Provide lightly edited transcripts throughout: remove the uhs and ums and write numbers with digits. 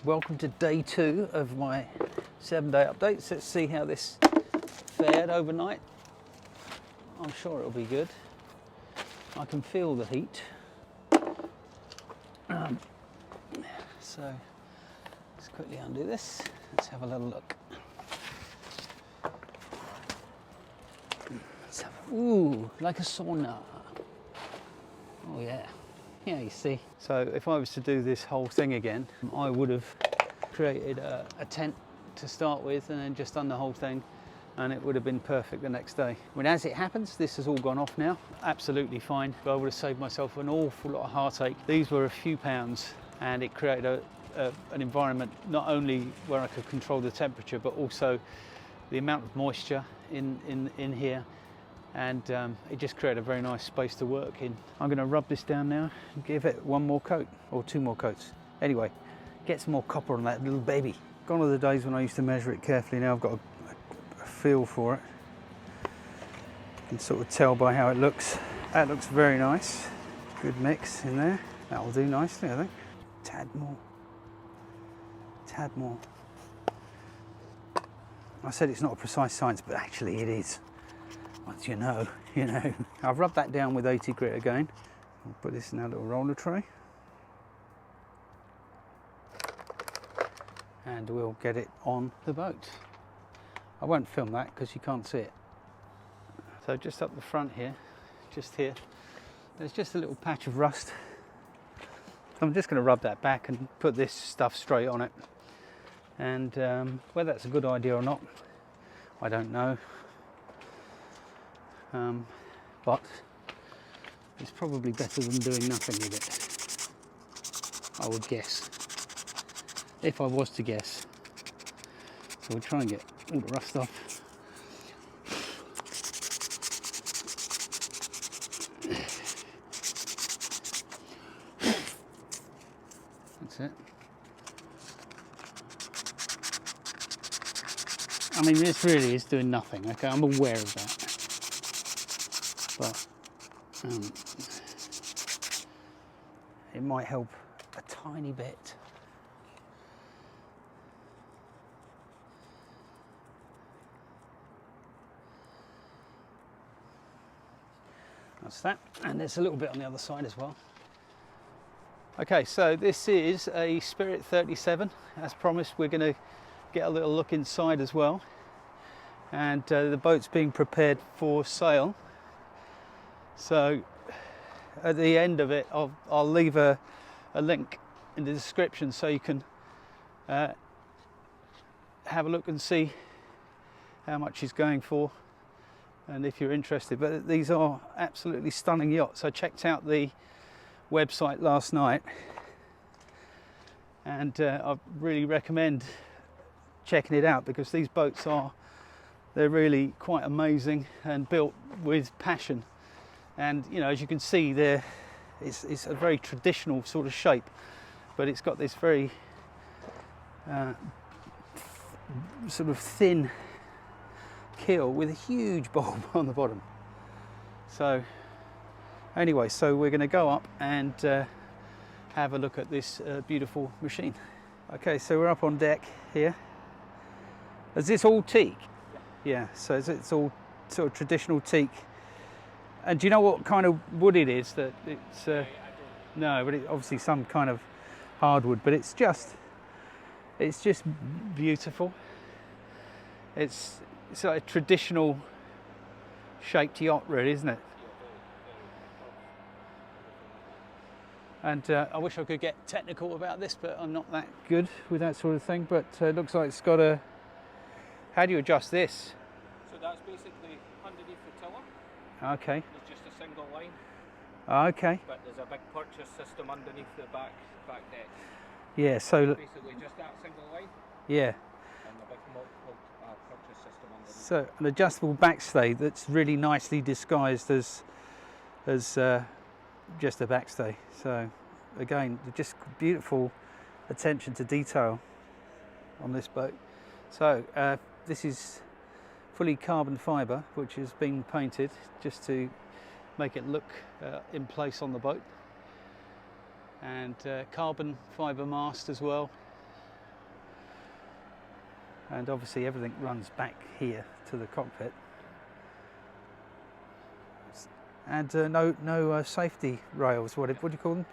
Welcome to day 2 of my 7-day updates. Let's see how this fared overnight. I'm sure it'll be good. I can feel the heat. So let's quickly undo this. Let's have a little look. Ooh, like a sauna. Oh yeah. Yeah, you see. So if I was to do this whole thing again, I would have created a tent to start with and then just done the whole thing, and it would have been perfect the next day. When as it happens, this has all gone off now. Absolutely fine, but I would have saved myself an awful lot of heartache. These were a few pounds, and it created an environment not only where I could control the temperature, but also the amount of moisture in here. And it just created a very nice space to work in. I'm going to rub this down now and give it one more coat, or 2 more coats. Anyway, get some more copper on that little baby. Gone are the days when I used to measure it carefully. Now I've got a feel for it. You can sort of tell by how it looks. That looks very nice. Good mix in there. That'll do nicely, I think. Tad more. Tad more. I said it's not a precise science, but actually it is. Once you know, you know. I've rubbed that down with 80 grit again. I'll put this in our little roller tray. And we'll get it on the boat. I won't film that because you can't see it. So just up the front here, just here, there's just a little patch of rust. So I'm just going to rub that back and put this stuff straight on it. And whether that's a good idea or not, I don't know. But it's probably better than doing nothing with it, I would guess, if I was to guess. So we'll try and get all the rust off. That's it. I mean, this really is doing nothing, okay, I'm aware of that. But it might help a tiny bit. That's that, and there's a little bit on the other side as well. Okay, so this is a Spirit 37. As promised, we're going to get a little look inside as well. And the boat's being prepared for sail. So at the end of it, I'll leave a link in the description so you can have a look and see how much he's going for, and if you're interested. But these are absolutely stunning yachts. I checked out the website last night, and I really recommend checking it out, because these boats they're really quite amazing and built with passion. And you know, as you can see there, it's a very traditional sort of shape, but it's got this very sort of thin keel with a huge bulb on the bottom. So anyway, so we're going to go up and have a look at this beautiful machine. Okay, so we're up on deck here. Is this all teak? Yeah, so it's all sort of traditional teak. And do you know what kind of wood it is? That it's no, but it's obviously some kind of hardwood. But it's just beautiful. It's like a traditional shaped yacht, really, isn't it? And I wish I could get technical about this, but I'm not that good with that sort of thing. But it looks like it's got a. How do you adjust this? So that's basically underneath the tiller. Okay. There's just a single line. Okay. But there's a big purchase system underneath the back deck. Yeah, so Basically just that single line. Yeah. And a big multiple purchase system underneath. So an adjustable backstay that's really nicely disguised as just a backstay. So again, just beautiful attention to detail on this boat. So this is fully carbon fibre, which has been painted just to make it look in place on the boat, and carbon fibre mast as well, And obviously everything runs back here to the cockpit. And no safety rails. What do you call them?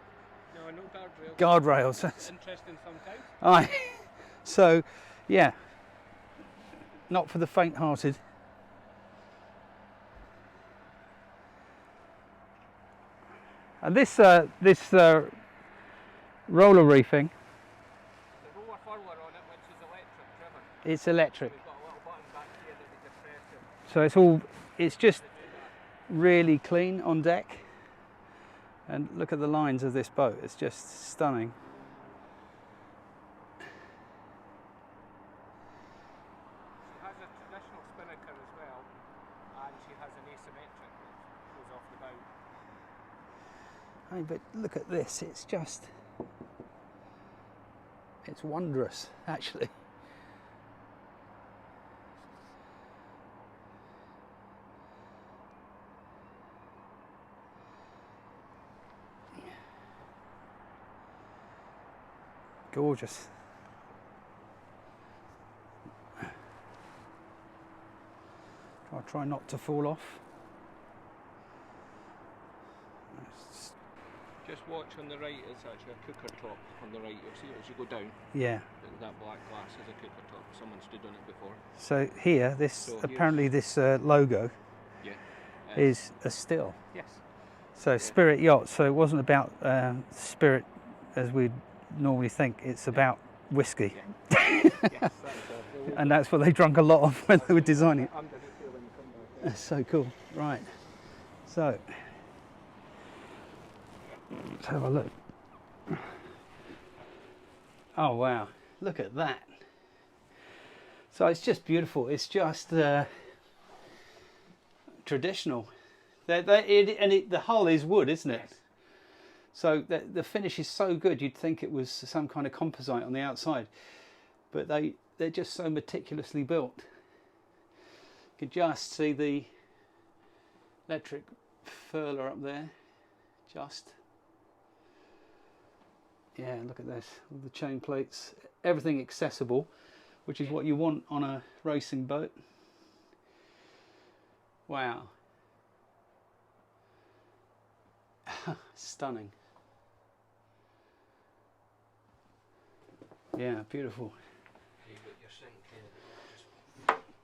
No, no guardrails. Guardrails. Interesting sometimes. Aye. So, yeah, not for the faint-hearted. And this roller reefing, There's roller furler on it, which is electric driven. it's electric. We've got a little button back here that we just press it. So it's just really clean on deck. And look at the lines of this boat, it's just stunning. She has a traditional spinnaker as well, and she has an asymmetric that goes off the bow. I mean, but look at this, it's wondrous, actually. Gorgeous. I'll try not to fall off. Just watch on the right, it's actually a cooker top on the right. You'll see it as you go down. Yeah. That black glass is a cooker top. Someone stood on it before. So here, apparently this logo Yeah. is a still. Yes. So Spirit Yacht. So it wasn't about spirit as we'd normally think. It's about whiskey. Yeah. Yes, And that's what they drank a lot of when they were designing it. underneath here when you come back. That's so cool. Right. So let's have a look. Oh wow, look at that. So it's just beautiful. It's just traditional. The hull is wood, isn't it? Yes. So the finish is so good, you'd think it was some kind of composite on the outside. But they're just so meticulously built. You can just see the electric furler up there. Yeah, look at this. All the chain plates, everything accessible, which is what you want on a racing boat. Wow. Stunning. Yeah, beautiful. You got your sink here, just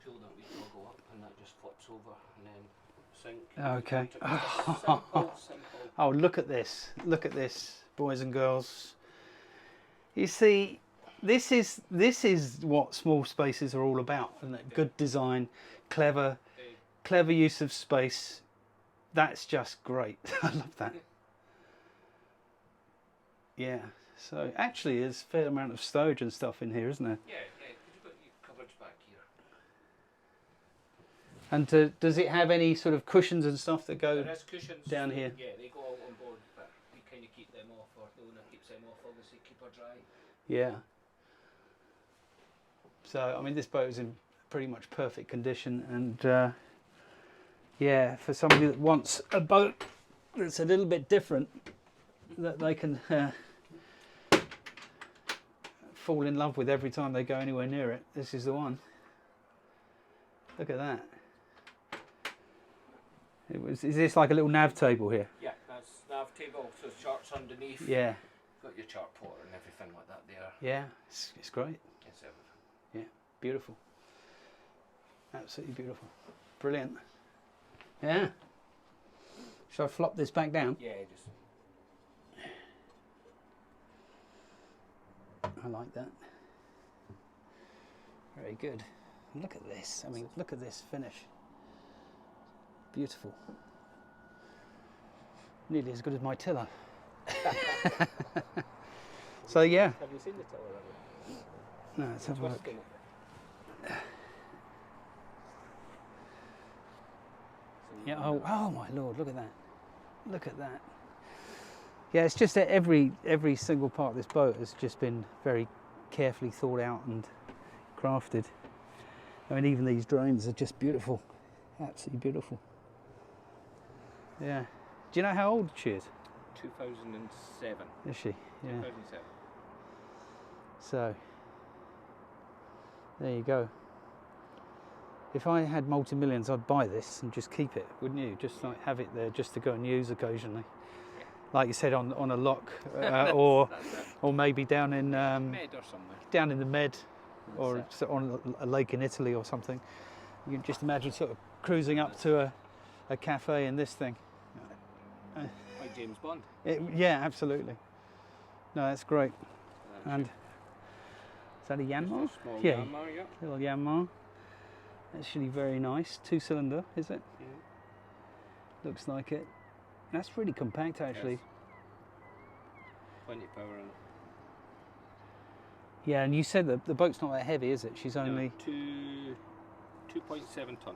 pull that wee toggle up and that just flips over and then sink. Okay. Simple. Oh, look at this. Look at this, boys and girls. You see, this is what small spaces are all about, isn't it? Good design, clever use of space. That's just great. I love that. Yeah. So actually, there's a fair amount of stowage and stuff in here, isn't there? Yeah, because you've got your cupboards back here. And does it have any sort of cushions and stuff that go There is cushions down here? Yeah, they go all on board, but you kind of keep them off, or the owner keeps them off, obviously, keep her dry. Yeah. So, I mean, this boat is in pretty much perfect condition, and yeah, for somebody that wants a boat that's a little bit different, that they can fall in love with every time they go anywhere near it, this is the one. Look at that. Is this like a little nav table here? Yeah, that's nav table, so charts underneath. Yeah. Got your chart plotter and everything like that there. Yeah, it's great. It's everything. Yeah, beautiful. Absolutely beautiful. Brilliant. Yeah. Shall I flop this back down? Yeah, just. I like that. Very good. Look at this. I mean, look at this finish. Beautiful. Nearly as good as my tiller. So yeah. Have you seen the tiller? No, let's have a look. Yeah. Oh my lord! Look at that. Look at that. Yeah, it's just that every single part of this boat has just been very carefully thought out and crafted. I mean, even these drones are just beautiful. Absolutely beautiful. Yeah. Do you know how old she is? 2007. Is she? Yeah. 2007. So, There you go. If I had multi-millions, I'd buy this and just keep it, wouldn't you? Just like have it there just to go and use occasionally. Like you said, on a lock, or maybe down in Med or somewhere. down in the Med, or on a lake in Italy or something. You can just imagine sort of cruising up to a cafe in this thing. Like James Bond. Yeah, absolutely. No, that's great. And is that a Yanmar? Small Yeah, Yanmar, yeah. little Yanmar. Actually very nice. 2-cylinder, is it? Yeah. Looks like it. That's really compact actually. Yes. Plenty of power in it. Yeah, and you said that the boat's not that heavy, is it? She's only 2.7 ton.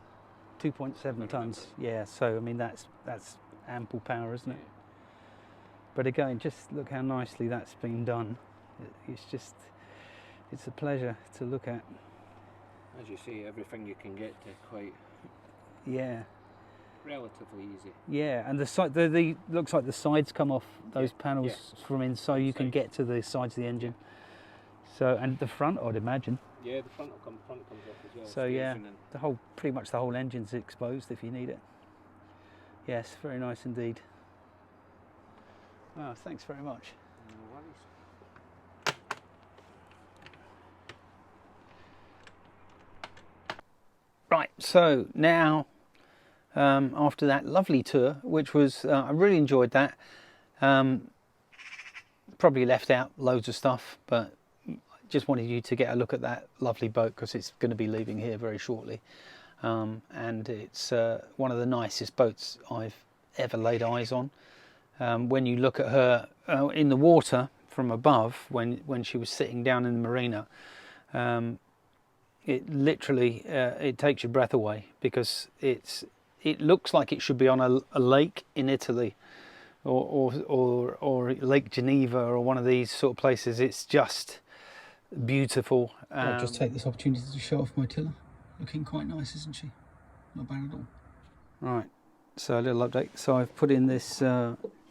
2.7 tons. Yeah, so I mean that's ample power, isn't it? Yeah. But again, just look how nicely that's been done. It's a pleasure to look at. As you say, everything you can get to quite Yeah. relatively easy. Yeah, and the side, the looks like the sides come off those panels yes. from inside. You can get to the sides of the engine. So, and the front, I'd imagine. Yeah, the front comes off as well. So yeah, pretty much the whole engine's exposed if you need it. Yes, very nice indeed. Oh, thanks very much. No worries. Right, so now after that lovely tour, which was I really enjoyed that. Probably left out loads of stuff, but just wanted you to get a look at that lovely boat because it's going to be leaving here very shortly, and it's one of the nicest boats I've ever laid eyes on. When you look at her in the water from above, when she was sitting down in the marina, it literally it takes your breath away because it looks like it should be on a lake in Italy or Lake Geneva or one of these sort of places. It's just beautiful. I'll just take this opportunity to show off my tiller. Looking quite nice, isn't she? Not bad at all. Right, so a little update. So I've put in this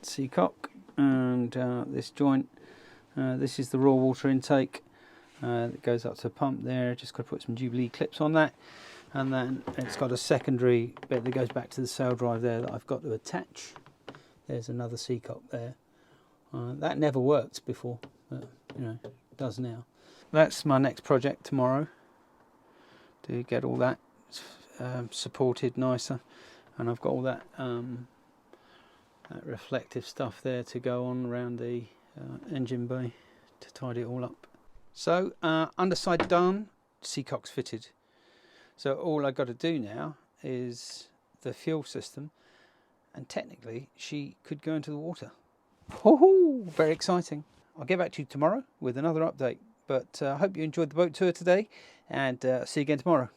seacock and this joint. This is the raw water intake. It goes up to the pump there. Just got to put some Jubilee clips on that, and then it's got a secondary bit that goes back to the sail drive there that I've got to attach. There's another seacock there. That never worked before, but you know, it does now. That's my next project tomorrow, to get all that supported nicer, and I've got all that that reflective stuff there to go on around the engine bay to tidy it all up. So underside done, seacock's fitted. So all I've got to do now is the fuel system, and technically she could go into the water. Woohoo! Very exciting. I'll get back to you tomorrow with another update, but I hope you enjoyed the boat tour today, and see you again tomorrow.